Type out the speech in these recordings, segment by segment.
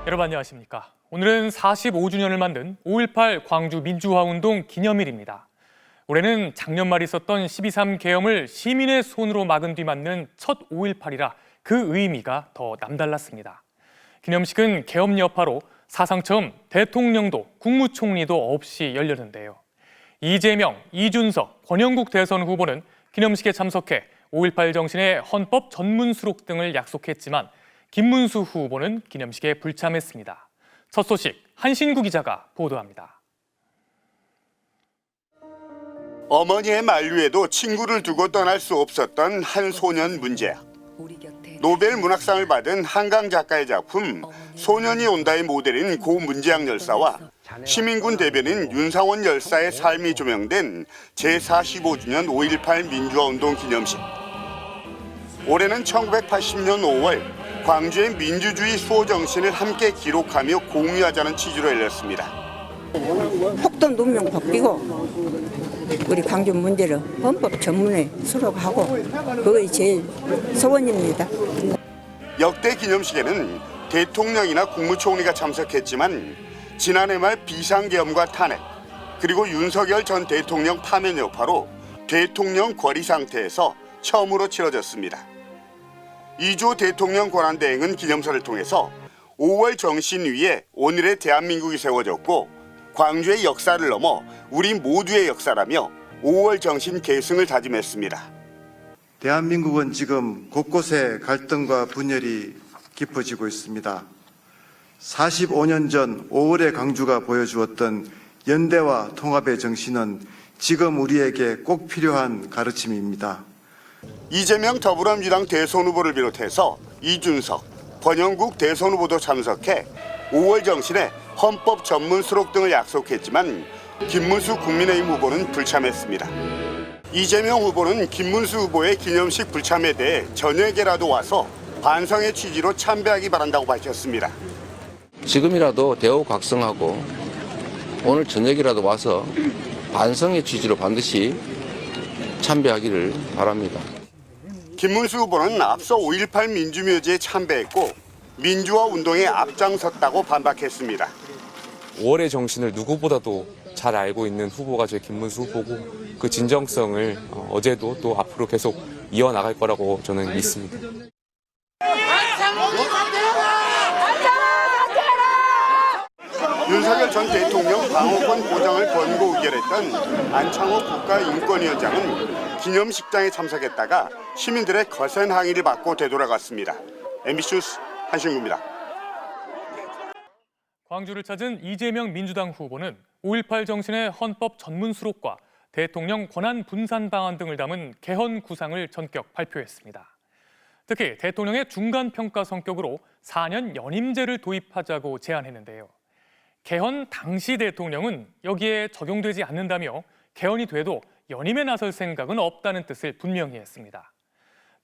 여러분 안녕하십니까. 오늘은 45주년을 만든 5.18 광주 민주화운동 기념일입니다. 올해는 작년 말 있었던 12.3 계엄을 시민의 손으로 막은 뒤 맞는 첫 5.18이라 그 의미가 더 남달랐습니다. 기념식은 계엄 여파로 사상 처음 대통령도 국무총리도 없이 열렸는데요. 이재명, 이준석, 권영국 대선 후보는 기념식에 참석해 5.18 정신의 헌법 전문 수록 등을 약속했지만 김문수 후보는 기념식에 불참했습니다. 첫 소식 한신구 기자가 보도합니다. 어머니의 만류에도 친구를 두고 떠날 수 없었던 한 소년 문제야. 노벨 문학상을 받은 한강 작가의 작품 소년이 온다의 모델인 고 문재양 열사와 시민군 대변인 윤상원 열사의 삶이 조명된 제45주년 5.18 민주화운동 기념식. 올해는 1980년 5월 광주의 민주주의 수호 정신을 함께 기록하며 공유하자는 취지로 열렸습니다. 폭동 눈명 벗기고 우리 광주 문제를 헌법 전문에 수록하고 그게 제일 소원입니다. 역대 기념식에는 대통령이나 국무총리가 참석했지만 지난해 말 비상계엄과 탄핵 그리고 윤석열 전 대통령 파면 여파로 대통령 거리 상태에서 처음으로 치러졌습니다. 2조 대통령 권한대행은 기념사를 통해서 5월 정신 위에 오늘의 대한민국이 세워졌고 광주의 역사를 넘어 우리 모두의 역사라며 5월 정신 계승을 다짐했습니다. 대한민국은 지금 곳곳에 갈등과 분열이 깊어지고 있습니다. 45년 전 5월의 광주가 보여주었던 연대와 통합의 정신은 지금 우리에게 꼭 필요한 가르침입니다. 이재명 더불어민주당 대선 후보를 비롯해서 이준석, 권영국 대선 후보도 참석해 5월 정신에 헌법 전문 수록 등을 약속했지만 김문수 국민의힘 후보는 불참했습니다. 이재명 후보는 김문수 후보의 기념식 불참에 대해 저녁에라도 와서 반성의 취지로 참배하기 바란다고 밝혔습니다. 지금이라도 대우각성하고 오늘 저녁이라도 와서 반성의 취지로 반드시 참배하기를 바랍니다. 김문수 후보는 앞서 5.18 민주묘지에 참배했고 민주화 운동에 앞장섰다고 반박했습니다. 5월의 정신을 누구보다도 잘 알고 있는 후보가 제 김문수 후보고 그 진정성을 어제도 또 앞으로 계속 이어나갈 거라고 저는 믿습니다. 윤석열 전 대통령 방어권 보장을 권고 의결했던 안창호 국가인권위원장은 기념식장에 참석했다가 시민들의 거센 항의를 받고 되돌아갔습니다. MBC 뉴스 한신구입니다. 광주를 찾은 이재명 민주당 후보는 5.18 정신의 헌법 전문 수록과 대통령 권한 분산 방안 등을 담은 개헌 구상을 전격 발표했습니다. 특히 대통령의 중간평가 성격으로 4년 연임제를 도입하자고 제안했는데요. 개헌 당시 대통령은 여기에 적용되지 않는다며 개헌이 돼도 연임에 나설 생각은 없다는 뜻을 분명히 했습니다.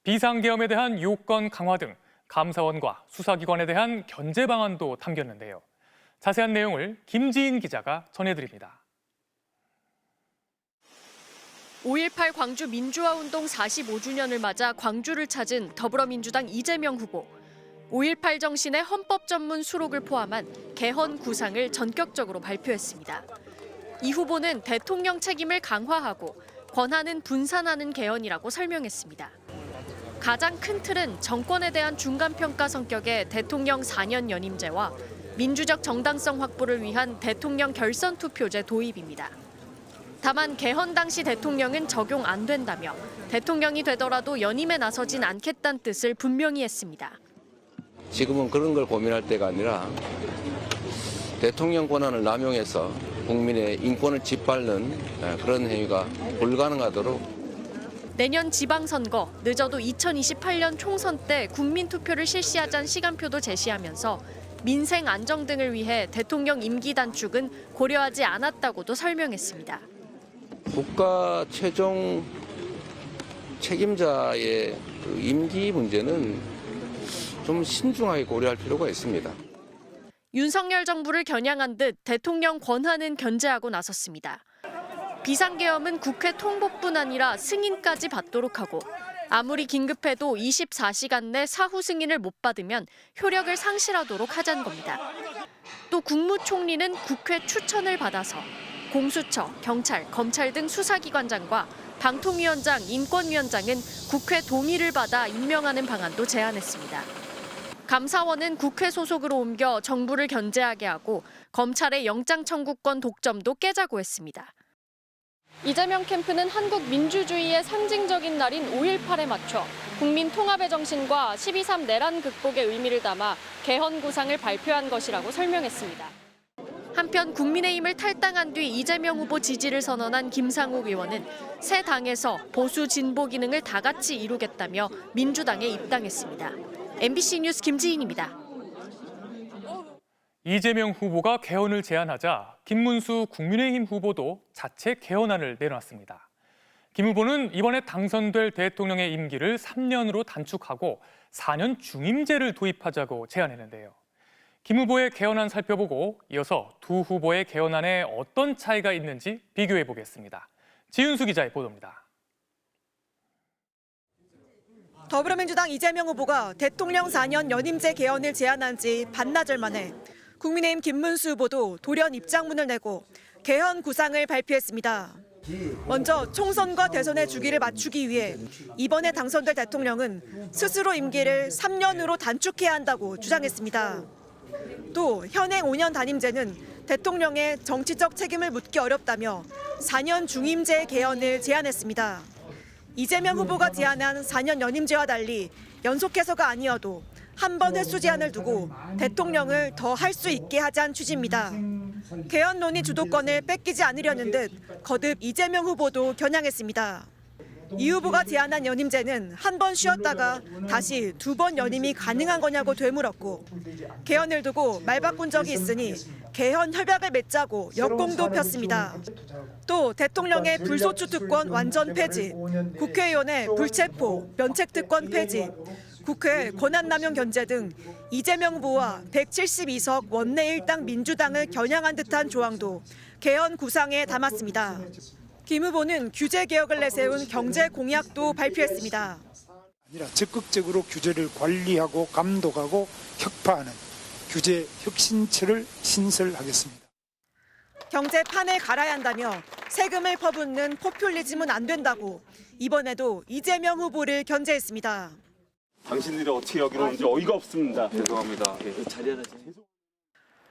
비상계엄에 대한 요건 강화 등 감사원과 수사기관에 대한 견제 방안도 담겼는데요. 자세한 내용을 김지인 기자가 전해드립니다. 5.18 광주 민주화운동 45주년을 맞아 광주를 찾은 더불어민주당 이재명 후보. 5.18 정신의 헌법 전문 수록을 포함한 개헌 구상을 전격적으로 발표했습니다. 이 후보는 대통령 책임을 강화하고 권한은 분산하는 개헌이라고 설명했습니다. 가장 큰 틀은 정권에 대한 중간평가 성격의 대통령 4년 연임제와 민주적 정당성 확보를 위한 대통령 결선 투표제 도입입니다. 다만 개헌 당시 대통령은 적용 안 된다며 대통령이 되더라도 연임에 나서진 않겠다는 뜻을 분명히 했습니다. 지금은 그런 걸 고민할 때가 아니라 대통령 권한을 남용해서 국민의 인권을 짓밟는 그런 행위가 불가능하도록 내년 지방선거, 늦어도 2028년 총선 때 국민투표를 실시하자는 시간표도 제시하면서 민생 안정 등을 위해 대통령 임기 단축은 고려하지 않았다고도 설명했습니다. 국가 최종 책임자의 그 임기 문제는 좀 신중하게 고려할 필요가 있습니다. 윤석열 정부를 겨냥한 듯 대통령 권한은 견제하고 나섰습니다. 비상계엄은 국회 통보뿐 아니라 승인까지 받도록 하고 아무리 긴급해도 24시간 내 사후 승인을 못 받으면 효력을 상실하도록 하자는 겁니다. 또 국무총리는 국회 추천을 받아서 공수처, 경찰, 검찰 등 수사기관장과 방통위원장, 인권위원장은 국회 동의를 받아 임명하는 방안도 제안했습니다. 감사원은 국회 소속으로 옮겨 정부를 견제하게 하고 검찰의 영장 청구권 독점도 깨자고 했습니다. 이재명 캠프는 한국 민주주의의 상징적인 날인 5.18에 맞춰 국민 통합의 정신과 12.3 내란 극복의 의미를 담아 개헌 구상을 발표한 것이라고 설명했습니다. 한편 국민의힘을 탈당한 뒤 이재명 후보 지지를 선언한 김상욱 의원은 새 당에서 보수 진보 기능을 다 같이 이루겠다며 민주당에 입당했습니다. MBC 뉴스 김지인입니다. 이재명 후보가 개헌을 제안하자 김문수 국민의힘 후보도 자체 개헌안을 내놨습니다. 김 후보는 이번에 당선될 대통령의 임기를 3년으로 단축하고 4년 중임제를 도입하자고 제안했는데요. 김 후보의 개헌안 살펴보고 이어서 두 후보의 개헌안에 어떤 차이가 있는지 비교해 보겠습니다. 지윤수 기자의 보도입니다. 더불어민주당 이재명 후보가 대통령 4년 연임제 개헌을 제안한 지 반나절 만에 국민의힘 김문수 후보도 돌연 입장문을 내고 개헌 구상을 발표했습니다. 먼저 총선과 대선의 주기를 맞추기 위해 이번에 당선될 대통령은 스스로 임기를 3년으로 단축해야 한다고 주장했습니다. 또 현행 5년 단임제는 대통령의 정치적 책임을 묻기 어렵다며 4년 중임제 개헌을 제안했습니다. 이재명 후보가 제안한 4년 연임제와 달리 연속해서가 아니어도 한 번 횟수 제한을 두고 대통령을 더 할 수 있게 하자는 취지입니다. 개헌 논의 주도권을 뺏기지 않으려는 듯 거듭 이재명 후보도 겨냥했습니다. 이 후보가 제안한 연임제는 한 번 쉬었다가 다시 2번 연임이 가능한 거냐고 되물었고 개헌을 두고 말 바꾼 적이 있으니 개헌 협약을 맺자고 역공도 폈습니다. 또 대통령의 불소추 특권 완전 폐지, 국회의원의 불체포, 면책 특권 폐지, 국회 권한남용 견제 등 이재명 후보와 172석 원내 일당 민주당을 겨냥한 듯한 조항도 개헌 구상에 담았습니다. 김 후보는 규제 개혁을 내세운 경제 공약도 발표했습니다. 아니라 적극적으로 규제를 관리하고 감독하고 혁파하는 규제 혁신처를 신설하겠습니다. 경제 판을 갈아야 한다며 세금을 퍼붓는 포퓰리즘은 안 된다고 이번에도 이재명 후보를 견제했습니다. 당신들이 어떻게 여기로 오는지 어이가 없습니다. 죄송합니다.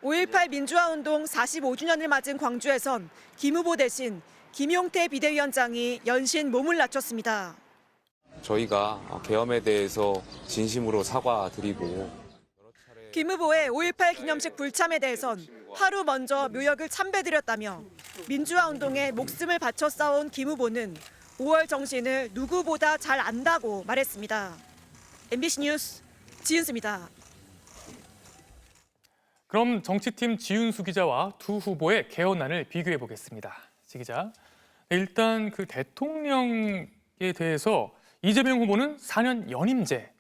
5.18 민주화운동 45주년을 맞은 광주에선 김 후보 대신 김용태 비대위원장이 연신 몸을 낮췄습니다. 저희가 계엄에 대해서 진심으로 사과드리고 김 후보의 5.18 기념식 불참에 대해선 하루 먼저 묘역을 참배드렸다며 민주화운동에 목숨을 바쳐 싸운 김 후보는 5월 정신을 누구보다 잘 안다고 말했습니다. MBC 뉴스 지윤수입니다. 그럼 정치팀 지윤수 기자와 두 후보의 개헌안을 비교해 보겠습니다. 지 기자, 일단 그 대통령에 대해서 이재명 후보는 4년 연임제,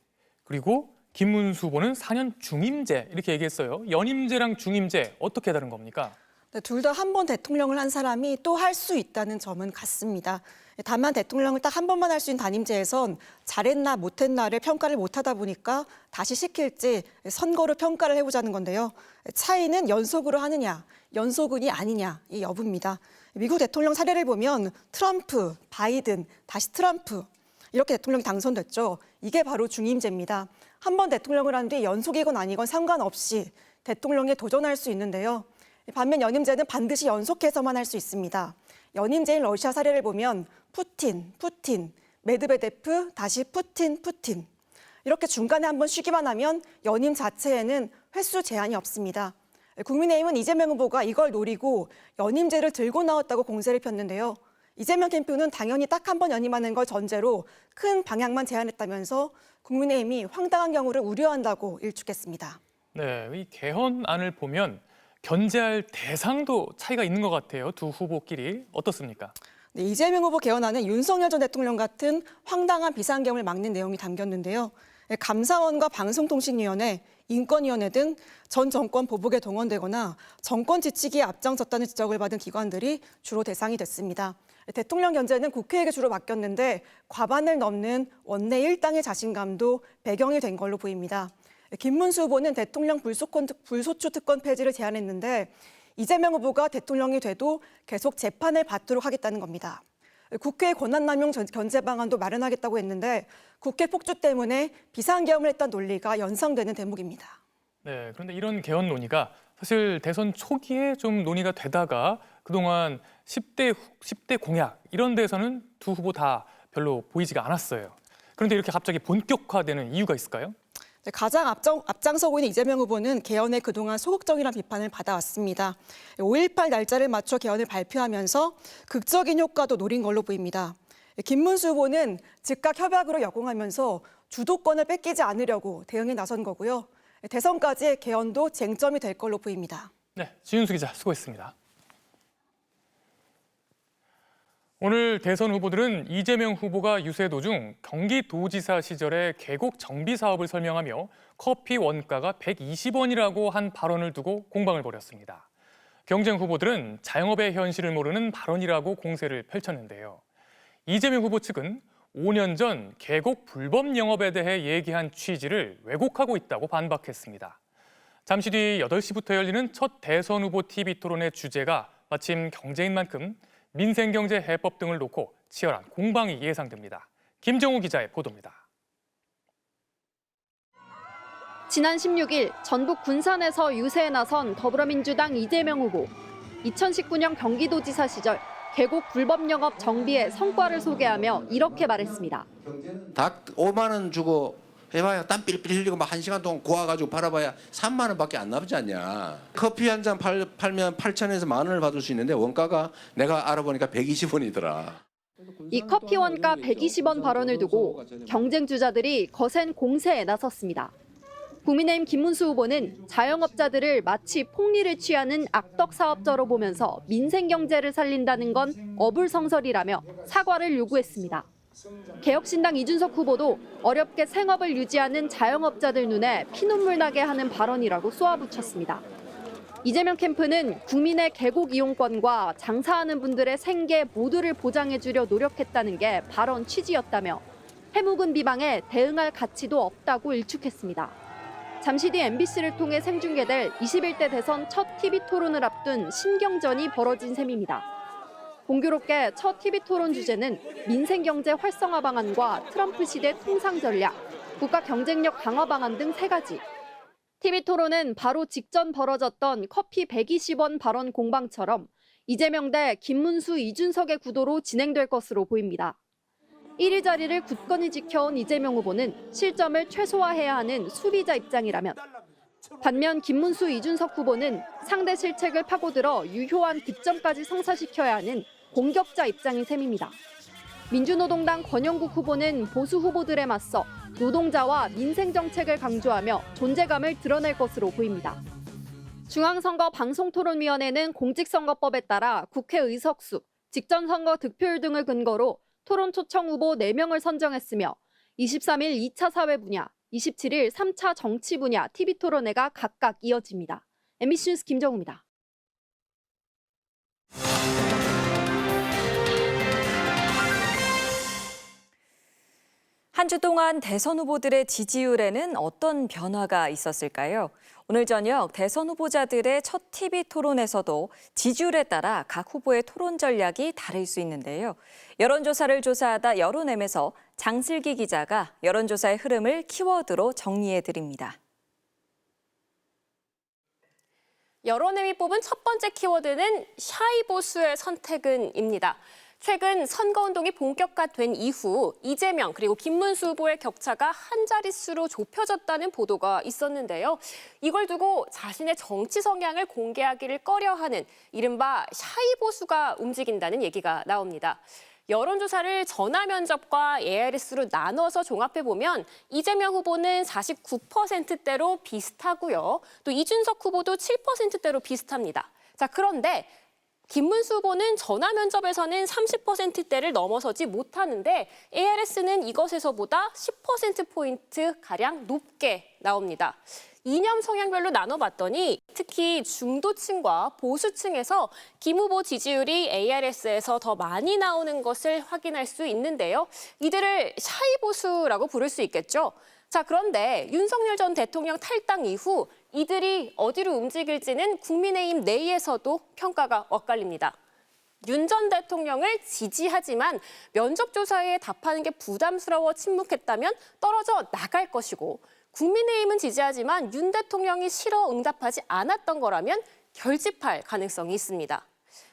그리고 김문수 후보는 4년 중임제 이렇게 얘기했어요. 연임제랑 중임제 어떻게 다른 겁니까? 네, 둘 다 한 번 대통령을 한 사람이 또 할 수 있다는 점은 같습니다. 다만 대통령을 딱 한 번만 할 수 있는 단임제에선 잘했나 못했나를 평가를 못하다 보니까 다시 시킬지 선거로 평가를 해보자는 건데요. 차이는 연속으로 하느냐, 연속은이 아니냐 이 여부입니다. 미국 대통령 사례를 보면 트럼프, 바이든, 다시 트럼프 이렇게 대통령이 당선됐죠. 이게 바로 중임제입니다. 한 번 대통령을 한 뒤 연속이건 아니건 상관없이 대통령에 도전할 수 있는데요. 반면 연임제는 반드시 연속해서만 할 수 있습니다. 연임제인 러시아 사례를 보면 푸틴, 메드베데프, 다시 푸틴. 이렇게 중간에 한번 쉬기만 하면 연임 자체에는 횟수 제한이 없습니다. 국민의힘은 이재명 후보가 이걸 노리고 연임제를 들고 나왔다고 공세를 폈는데요. 이재명 캠프는 당연히 딱 한 번 연임하는 걸 전제로 큰 방향만 제안했다면서 국민의힘이 황당한 경우를 우려한다고 일축했습니다. 네, 이 개헌안을 보면 견제할 대상도 차이가 있는 것 같아요. 두 후보끼리 어떻습니까? 네, 이재명 후보 개헌안은 윤석열 전 대통령 같은 황당한 비상계엄을 막는 내용이 담겼는데요. 감사원과 방송통신위원회, 인권위원회 등 전 정권 보복에 동원되거나 정권 지치기에 앞장섰다는 지적을 받은 기관들이 주로 대상이 됐습니다. 대통령 견제는 국회에게 주로 맡겼는데 과반을 넘는 원내 일당의 자신감도 배경이 된 걸로 보입니다. 김문수 후보는 대통령 불소추 특권 폐지를 제안했는데 이재명 후보가 대통령이 돼도 계속 재판을 받도록 하겠다는 겁니다. 국회 권한남용 견제 방안도 마련하겠다고 했는데 국회 폭주 때문에 비상계엄을 했다는 논리가 연상되는 대목입니다. 네, 그런데 이런 개헌 논의가 사실 대선 초기에 좀 논의가 되다가 그동안 10대 공약 이런 데서는 두 후보 다 별로 보이지가 않았어요. 그런데 이렇게 갑자기 본격화되는 이유가 있을까요? 가장 앞장서고 있는 이재명 후보는 개헌에 그동안 소극적이라는 비판을 받아왔습니다. 5.18 날짜를 맞춰 개헌을 발표하면서 극적인 효과도 노린 걸로 보입니다. 김문수 후보는 즉각 협약으로 역공하면서 주도권을 뺏기지 않으려고 대응에 나선 거고요. 대선까지의 개헌도 쟁점이 될 걸로 보입니다. 네, 지윤수 기자 수고했습니다. 오늘 대선 후보들은 이재명 후보가 유세 도중 경기도지사 시절의 계곡 정비 사업을 설명하며 커피 원가가 120원이라고 한 발언을 두고 공방을 벌였습니다. 경쟁 후보들은 자영업의 현실을 모르는 발언이라고 공세를 펼쳤는데요. 이재명 후보 측은 5년 전 계곡 불법 영업에 대해 얘기한 취지를 왜곡하고 있다고 반박했습니다. 잠시 뒤 8시부터 열리는 첫 대선 후보 TV 토론의 주제가 마침 경제인 만큼 민생경제 해법 등을 놓고 치열한 공방이 예상됩니다. 김정우 기자의 보도입니다. 지난 16일 전북 군산에서 유세에 나선 더불어민주당 이재명 후보. 2019년 경기도지사 시절 계곡 불법 영업 정비의 성과를 소개하며 이렇게 말했습니다. 닭 5만 원 주고 해봐야 땀 삘삘 흘리고 막 1시간 동안 고와가지고 팔아봐야 3만 원밖에 안 나오지 않냐. 커피 한 잔 팔면 8천에서 1만 원을 받을 수 있는데 원가가 내가 알아보니까 120원이더라. 이 커피 원가 120원 발언을 두고 경쟁 주자들이 거센 공세에 나섰습니다. 국민의힘 김문수 후보는 자영업자들을 마치 폭리를 취하는 악덕 사업자로 보면서 민생 경제를 살린다는 건 어불성설이라며 사과를 요구했습니다. 개혁신당 이준석 후보도 어렵게 생업을 유지하는 자영업자들 눈에 피눈물 나게 하는 발언이라고 쏘아붙였습니다. 이재명 캠프는 국민의 계곡 이용권과 장사하는 분들의 생계 모두를 보장해주려 노력했다는 게 발언 취지였다며 해묵은 비방에 대응할 가치도 없다고 일축했습니다. 잠시 뒤 MBC를 통해 생중계될 21대 대선 첫 TV 토론을 앞둔 신경전이 벌어진 셈입니다. 공교롭게 첫 TV 토론 주제는 민생경제 활성화 방안과 트럼프 시대 통상 전략, 국가 경쟁력 강화 방안 등 3가지. TV 토론은 바로 직전 벌어졌던 커피 120원 발언 공방처럼 이재명 대 김문수, 이준석의 구도로 진행될 것으로 보입니다. 1위 자리를 굳건히 지켜온 이재명 후보는 실점을 최소화해야 하는 수비자 입장이라면 반면 김문수, 이준석 후보는 상대 실책을 파고들어 유효한 득점까지 성사시켜야 하는 공격자 입장인 셈입니다. 민주노동당 권영국 후보는 보수 후보들에 맞서 노동자와 민생 정책을 강조하며 존재감을 드러낼 것으로 보입니다. 중앙선거 방송토론위원회는 공직선거법에 따라 국회 의석수, 직전선거 득표율 등을 근거로 토론 초청 후보 4명을 선정했으며 23일 2차 사회 분야, 27일 3차 정치 분야 TV토론회가 각각 이어집니다. MBC 뉴스 김정우입니다. 한 주 동안 대선 후보들의 지지율에는 어떤 변화가 있었을까요? 오늘 저녁 대선 후보자들의 첫 TV 토론에서도 지지율에 따라 각 후보의 토론 전략이 다를 수 있는데요. 여론조사를 조사하다 여론엠에서 장슬기 기자가 여론조사의 흐름을 키워드로 정리해드립니다. 여론엠이 뽑은 첫 번째 키워드는 샤이 보수의 선택은입니다. 최근 선거운동이 본격화된 이후 이재명 그리고 김문수 후보의 격차가 한 자릿수로 좁혀졌다는 보도가 있었는데요. 이걸 두고 자신의 정치 성향을 공개하기를 꺼려하는 이른바 샤이 보수가 움직인다는 얘기가 나옵니다. 여론조사를 전화 면접과 ARS로 나눠서 종합해보면 이재명 후보는 49%대로 비슷하고요. 또 이준석 후보도 7%대로 비슷합니다. 자, 그런데 김문수 후보는 전화 면접에서는 30%대를 넘어서지 못하는데 ARS는 이것에서보다 10%포인트가량 높게 나옵니다. 이념 성향별로 나눠봤더니 특히 중도층과 보수층에서 김 후보 지지율이 ARS에서 더 많이 나오는 것을 확인할 수 있는데요. 이들을 샤이 보수라고 부를 수 있겠죠. 자, 그런데 윤석열 전 대통령 탈당 이후 이들이 어디로 움직일지는 국민의힘 내에서도 평가가 엇갈립니다. 윤 전 대통령을 지지하지만 면접조사에 답하는 게 부담스러워 침묵했다면 떨어져 나갈 것이고, 국민의힘은 지지하지만 윤 대통령이 싫어 응답하지 않았던 거라면 결집할 가능성이 있습니다.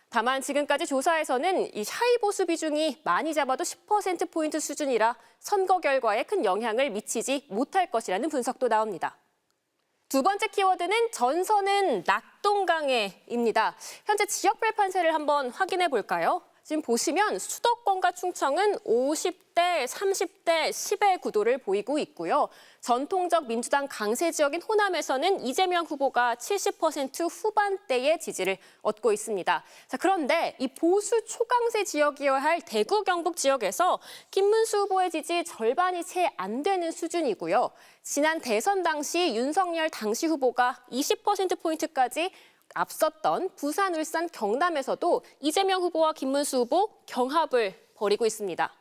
다만 지금까지 조사에서는 이 샤이 보수 비중이 많이 잡아도 10%포인트 수준이라 선거 결과에 큰 영향을 미치지 못할 것이라는 분석도 나옵니다. 두 번째 키워드는 전선은 낙동강해입니다. 현재 지역별 판세를 한번 확인해 볼까요? 지금 보시면 수도권과 충청은 50대, 30대, 10의 구도를 보이고 있고요. 전통적 민주당 강세 지역인 호남에서는 이재명 후보가 70% 후반대의 지지를 얻고 있습니다. 자, 그런데 이 보수 초강세 지역이어야 할 대구, 경북 지역에서 김문수 후보의 지지 절반이 채 안 되는 수준이고요. 지난 대선 당시 윤석열 당시 후보가 20%포인트까지 앞섰던 부산, 울산, 경남에서도 이재명 후보와 김문수 후보 경합을 벌이고 있습니다.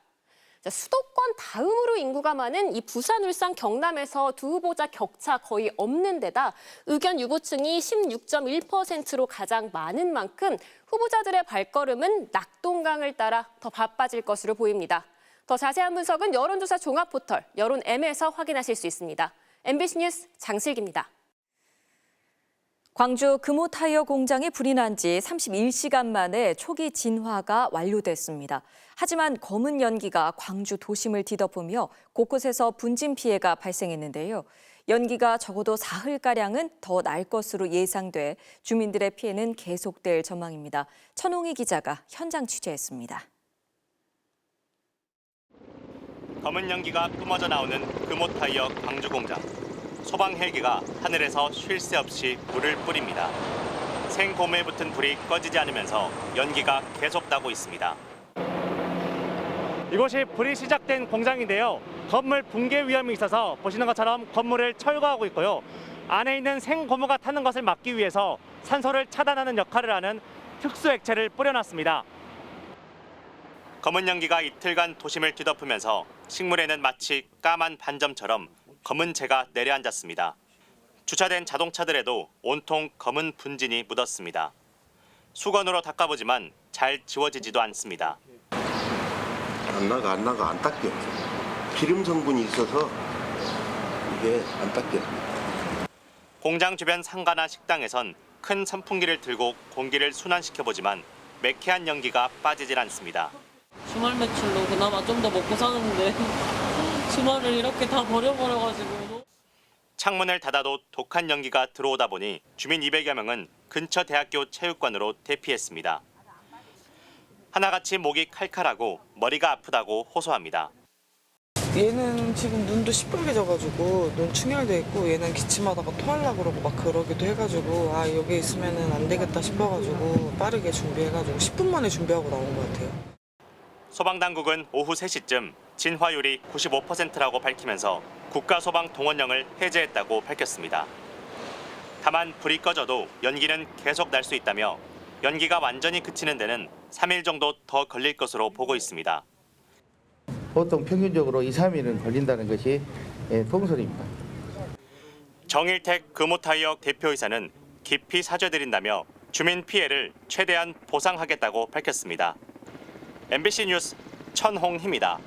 자, 수도권 다음으로 인구가 많은 이 부산, 울산, 경남에서 두 후보자 격차 거의 없는 데다 의견 유보층이 16.1%로 가장 많은 만큼 후보자들의 발걸음은 낙동강을 따라 더 바빠질 것으로 보입니다. 더 자세한 분석은 여론조사 종합 포털 여론M에서 확인하실 수 있습니다. MBC 뉴스 장슬기입니다. 광주 금호타이어 공장에 불이 난 지 31시간 만에 초기 진화가 완료됐습니다. 하지만 검은 연기가 광주 도심을 뒤덮으며 곳곳에서 분진 피해가 발생했는데요. 연기가 적어도 사흘가량은 더 날 것으로 예상돼 주민들의 피해는 계속될 전망입니다. 천홍희 기자가 현장 취재했습니다. 검은 연기가 뿜어져 나오는 금호타이어 광주 공장. 소방 헬기가 하늘에서 쉴 새 없이 물을 뿌립니다. 생고무에 붙은 불이 꺼지지 않으면서 연기가 계속 나고 있습니다. 이곳이 불이 시작된 공장인데요. 건물 붕괴 위험이 있어서 보시는 것처럼 건물을 철거하고 있고요. 안에 있는 생고무가 타는 것을 막기 위해서 산소를 차단하는 역할을 하는 특수 액체를 뿌려놨습니다. 검은 연기가 이틀간 도심을 뒤덮으면서 식물에는 마치 까만 반점처럼 검은 재가 내려앉았습니다. 주차된 자동차들에도 온통 검은 분진이 묻었습니다. 수건으로 닦아보지만 잘 지워지지도 않습니다. 안 나가 안 닦여. 기름 성분이 있어서 이게 안 닦여. 공장 주변 상가나 식당에선 큰 선풍기를 들고 공기를 순환시켜보지만 매캐한 연기가 빠지질 않습니다. 주말 매출로 그나마 좀 더 먹고 사는데 주말을 이렇게 다 버려버려가지고. 창문을 닫아도 독한 연기가 들어오다 보니 주민 200여 명은 근처 대학교 체육관으로 대피했습니다. 하나같이 목이 칼칼하고 머리가 아프다고 호소합니다. 얘는 지금 눈도 시뻘게 져가지고 눈 충혈돼 있고, 얘는 기침하다가 토하려고 그러고 막 그러기도 해가지고 아 여기 있으면은 안 되겠다 싶어가지고 빠르게 준비해가지고 10분 만에 준비하고 나온 것 같아요. 소방당국은 오후 3시쯤 진화율이 95%라고 밝히면서 국가소방동원령을 해제했다고 밝혔습니다. 다만 불이 꺼져도 연기는 계속 날 수 있다며 연기가 완전히 그치는 데는 3일 정도 더 걸릴 것으로 보고 있습니다. 보통 평균적으로 2, 3일은 걸린다는 것이 통설입니다. 정일택 금호타이어 대표이사는 깊이 사죄드린다며 주민 피해를 최대한 보상하겠다고 밝혔습니다. MBC 뉴스 천홍희입니다.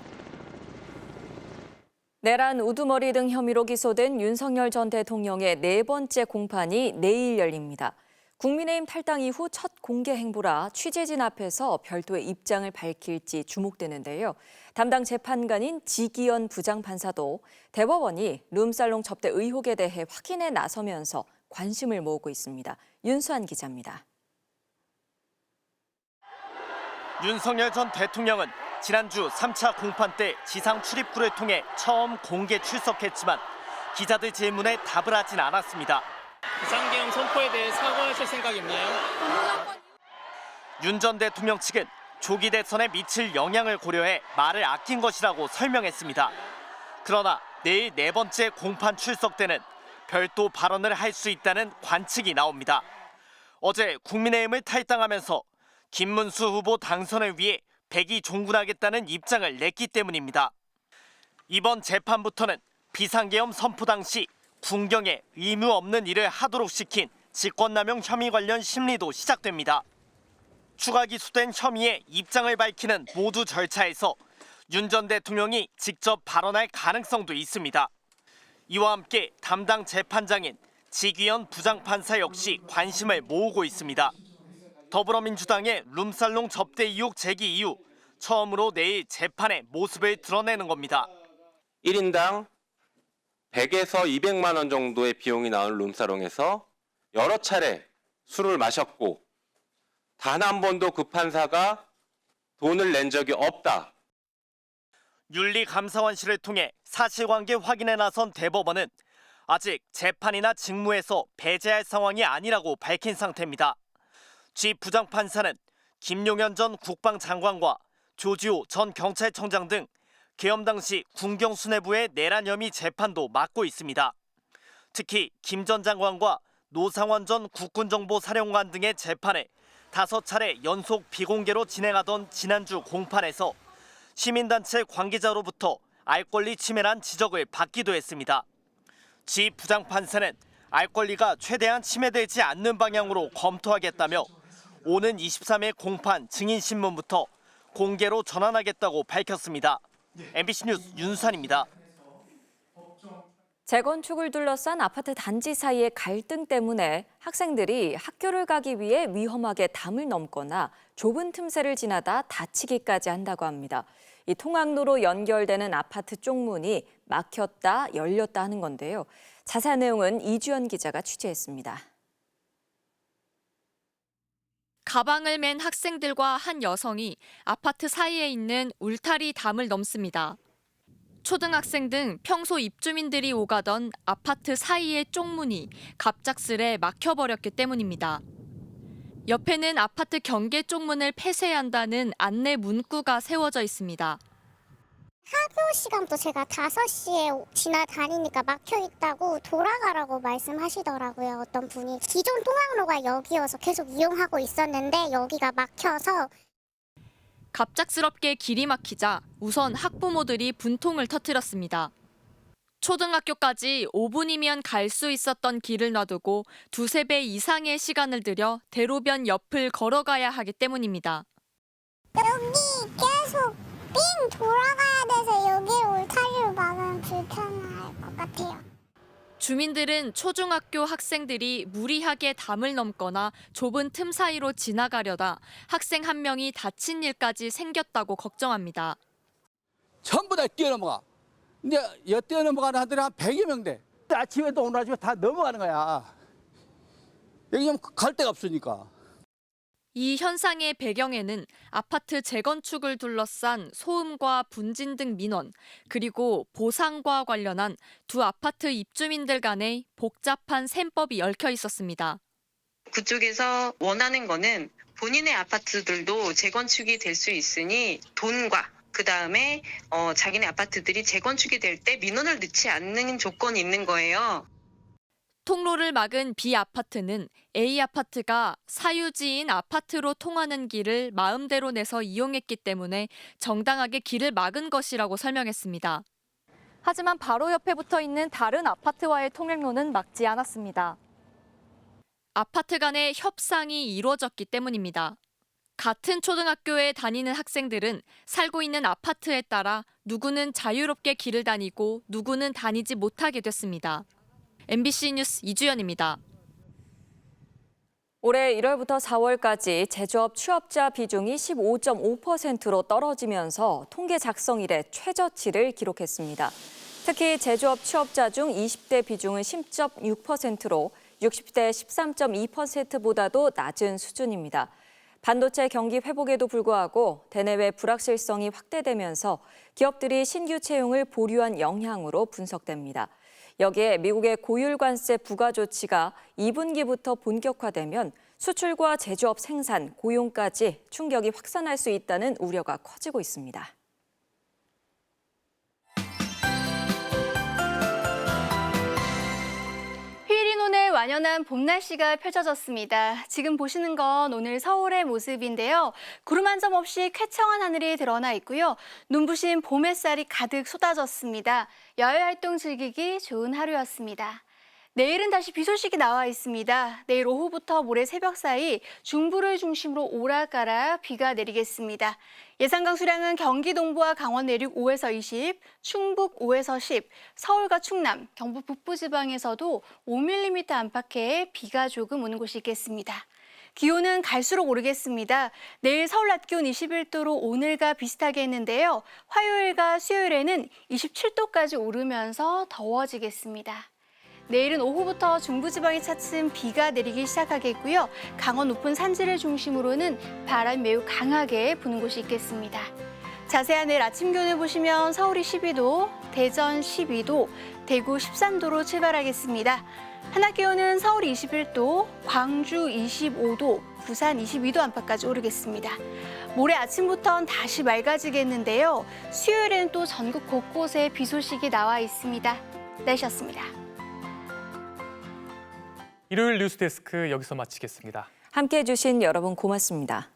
내란 우두머리 등 혐의로 기소된 윤석열 전 대통령의 네 번째 공판이 내일 열립니다. 국민의힘 탈당 이후 첫 공개 행보라 취재진 앞에서 별도의 입장을 밝힐지 주목되는데요. 담당 재판관인 지기현 부장판사도 대법원이 룸살롱 접대 의혹에 대해 확인에 나서면서 관심을 모으고 있습니다. 윤수환 기자입니다. 윤석열 전 대통령은 지난주 3차 공판 때 지상 출입구를 통해 처음 공개 출석했지만 기자들 질문에 답을 하진 않았습니다. 비상계엄 선포에 대해 사과하실 생각 있나요? 윤 전 대통령 측은 조기 대선에 미칠 영향을 고려해 말을 아낀 것이라고 설명했습니다. 그러나 내일 네 번째 공판 출석 때는 별도 발언을 할 수 있다는 관측이 나옵니다. 어제 국민의힘을 탈당하면서 김문수 후보 당선을 위해 백의종군하겠다는 입장을 냈기 때문입니다. 이번 재판부터는 비상계엄 선포 당시 군경에 의무 없는 일을 하도록 시킨 직권남용 혐의 관련 심리도 시작됩니다. 추가 기소된 혐의에 입장을 밝히는 모두 절차에서 윤 전 대통령이 직접 발언할 가능성도 있습니다. 이와 함께 담당 재판장인 지귀현 부장판사 역시 관심을 모으고 있습니다. 더불어민주당의 룸살롱 접대 의혹 제기 이후 처음으로 내일 재판의 모습을 드러내는 겁니다. 1인당 100에서 200만 원 정도의 비용이 나오는 룸사롱에서 여러 차례 술을 마셨고 단 한 번도 그 판사가 돈을 낸 적이 없다. 윤리감사원실을 통해 사실관계 확인에 나선 대법원은 아직 재판이나 직무에서 배제할 상황이 아니라고 밝힌 상태입니다. 지 부장판사는 김용현 전 국방장관과 조지호 전 경찰청장 등 계엄 당시 군경 수뇌부의 내란 혐의 재판도 맡고 있습니다. 특히 김 전 장관과 노상원 전 국군정보사령관 등의 재판을 5차례 연속 비공개로 진행하던 지난주 공판에서 시민단체 관계자로부터 알 권리 침해란 지적을 받기도 했습니다. 지 부장판사는 알 권리가 최대한 침해되지 않는 방향으로 검토하겠다며 오는 23일 공판 증인신문부터 공개로 전환하겠다고 밝혔습니다. MBC 뉴스 윤수환입니다. 재건축을 둘러싼 아파트 단지 사이의 갈등 때문에 학생들이 학교를 가기 위해 위험하게 담을 넘거나 좁은 틈새를 지나다 다치기까지 한다고 합니다. 이 통학로로 연결되는 아파트 쪽문이 막혔다, 열렸다 하는 건데요. 자세한 내용은 이주연 기자가 취재했습니다. 가방을 맨 학생들과 한 여성이 아파트 사이에 있는 울타리 담을 넘습니다. 초등학생 등 평소 입주민들이 오가던 아파트 사이의 쪽문이 갑작스레 막혀버렸기 때문입니다. 옆에는 아파트 경계 쪽문을 폐쇄해야 한다는 안내 문구가 세워져 있습니다. 학교 시간도 제가 5시에 지나다니니까 막혀있다고 돌아가라고 말씀하시더라고요. 어떤 분이 기존 통학로가 여기여서 계속 이용하고 있었는데 여기가 막혀서 갑작스럽게 길이 막히자 우선 학부모들이 분통을 터뜨렸습니다. 초등학교까지 5분이면 갈 수 있었던 길을 놔두고 2~3배 이상의 시간을 들여 대로변 옆을 걸어가야 하기 때문입니다. 여기 계속 삥 돌아가야 돼서 여기 울타리로 막으면 불편할 것 같아요. 주민들은 초중학교 학생들이 무리하게 담을 넘거나 좁은 틈 사이로 지나가려다 학생 한 명이 다친 일까지 생겼다고 걱정합니다. 전부 다 뛰어넘어가. 근데 뛰어넘어가는 아들이 한 100여 명 돼. 아침에도 오늘 아침에 다 넘어가는 거야. 여기 좀 갈 데가 없으니까. 이 현상의 배경에는 아파트 재건축을 둘러싼 소음과 분진 등 민원, 그리고 보상과 관련한 두 아파트 입주민들 간의 복잡한 셈법이 얽혀 있었습니다. 그쪽에서 원하는 거는 본인의 아파트들도 재건축이 될 수 있으니 돈과 그다음에 자기네 아파트들이 재건축이 될 때 민원을 넣지 않는 조건이 있는 거예요. 통로를 막은 B 아파트는 A 아파트가 사유지인 아파트로 통하는 길을 마음대로 내서 이용했기 때문에 정당하게 길을 막은 것이라고 설명했습니다. 하지만 바로 옆에 붙어 있는 다른 아파트와의 통행로는 막지 않았습니다. 아파트 간의 협상이 이루어졌기 때문입니다. 같은 초등학교에 다니는 학생들은 살고 있는 아파트에 따라 누구는 자유롭게 길을 다니고 누구는 다니지 못하게 됐습니다. MBC 뉴스 이주연입니다. 올해 1월부터 4월까지 제조업 취업자 비중이 15.5%로 떨어지면서 통계 작성 이래 최저치를 기록했습니다. 특히 제조업 취업자 중 20대 비중은 10.6%로 60대 13.2%보다도 낮은 수준입니다. 반도체 경기 회복에도 불구하고 대내외 불확실성이 확대되면서 기업들이 신규 채용을 보류한 영향으로 분석됩니다. 여기에 미국의 고율 관세 부과 조치가 2분기부터 본격화되면 수출과 제조업 생산, 고용까지 충격이 확산할 수 있다는 우려가 커지고 있습니다. 오늘 완연한 봄 날씨가 펼쳐졌습니다. 지금 보시는 건 오늘 서울의 모습인데요. 구름 한 점 없이 쾌청한 하늘이 드러나 있고요. 눈부신 봄 햇살이 가득 쏟아졌습니다. 야외 활동 즐기기 좋은 하루였습니다. 내일은 다시 비 소식이 나와 있습니다. 내일 오후부터 모레 새벽 사이 중부를 중심으로 오락가락 비가 내리겠습니다. 예상 강수량은 경기 동부와 강원 내륙 5에서 20, 충북 5에서 10, 서울과 충남, 경북 북부 지방에서도 5mm 안팎의 비가 조금 오는 곳이 있겠습니다. 기온은 갈수록 오르겠습니다. 내일 서울 낮 기온 21도로 오늘과 비슷하게 했는데요. 화요일과 수요일에는 27도까지 오르면서 더워지겠습니다. 내일은 오후부터 중부지방에 차츰 비가 내리기 시작하겠고요. 강원 높은 산지를 중심으로는 바람이 매우 강하게 부는 곳이 있겠습니다. 자세한 내일 아침 기온을 보시면 서울이 12도, 대전 12도, 대구 13도로 출발하겠습니다. 한낮 기온은 서울이 21도, 광주 25도, 부산 22도 안팎까지 오르겠습니다. 모레 아침부터는 다시 맑아지겠는데요. 수요일에는 또 전국 곳곳에 비 소식이 나와 있습니다. 날씨였습니다. 일요일 뉴스데스크 여기서 마치겠습니다. 함께해 주신 여러분 고맙습니다.